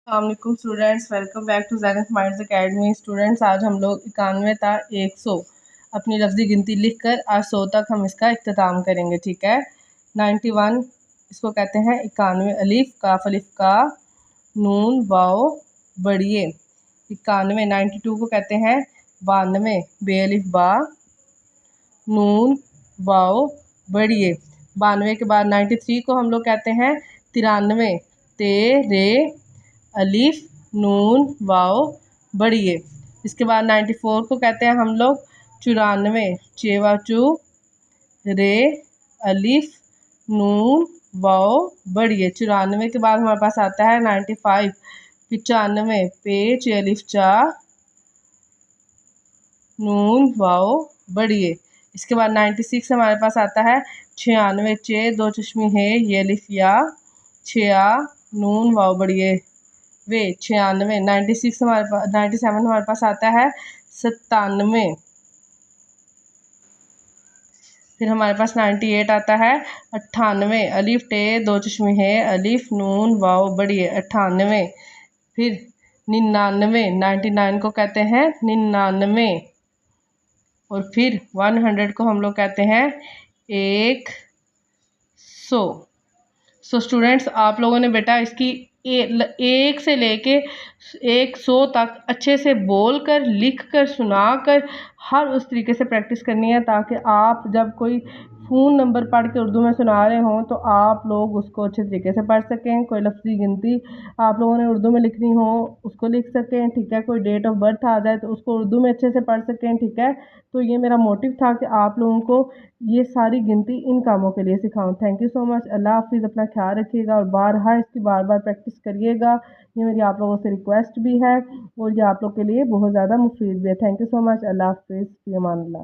अस्सलाम students, welcome back to Zainat minds academy. Students, आज हम लोग 91 ता 100 अपनी लफ्ज़ी गिनती लिखकर आज 100 तक हम इसका इख्तिताम करेंगे। ठीक है। 91 इसको कहते हैं 91, अलिफ काफ अलिफ का, नून वाओ बढ़िए। 91 92 को कहते हैं 92, बे अलिफ बा, नून वाओ बढ़िए। 92 के बाद 93 को हम लोग कहते हैं 93, ते रे अलिफ नून वाओ बढ़िए। इसके बाद 94 को कहते हैं हम लोग 94, चेवा चू रे अलिफ नून वाओ बढ़िए। 94 के बाद हमारे पास आता है 95, 95, पे चे अलिफ चा नून वाओ बढ़िए। इसके बाद 96 हमारे पास आता है 96, चे दो चश्मी है ये अलिफ या, छिया नून वाओ बढ़िए वे 96। 96 हमारे पास 97 हमारे पास आता है 97। फिर हमारे पास 98 आता है 98, अलिफ टे दो चश्मे है अलिफ नून वाओ बढ़िए 98। फिर 99, 99 को कहते हैं 99। और फिर 100 को हम लोग कहते हैं 100। सो स्टूडेंट्स, आप लोगों ने बेटा इसकी एक से लेके 100 तक अच्छे से बोल कर, लिख कर, सुना कर हर उस तरीके से प्रैक्टिस करनी है, ताकि आप जब कोई फ़ोन नंबर पढ़ के उर्दू में सुना रहे हों तो आप लोग उसको अच्छे तरीके से पढ़ सकें। कोई लफ्ज़ी गिनती आप लोगों ने उर्दू में लिखनी हो उसको लिख सकें। ठीक है। कोई डेट ऑफ बर्थ आ जाए तो उसको उर्दू में अच्छे से पढ़ सकें। ठीक है। तो ये मेरा मोटिव था कि आप लोगों को ये सारी गिनती इन कामों के लिए सिखाऊं। Thank you so much. अल्लाह हाफिज़। अपना ख्याल रखिएगा और इसकी बार बार प्रैक्टिस करिएगा। ये मेरी आप लोगों से रिक्वेस्ट भी है और ये आप लोग के लिए बहुत ज़्यादा मुफीद भी है। Thank you so much. अल्लाह हाफिज़। फ़ी अमान अल्लाह।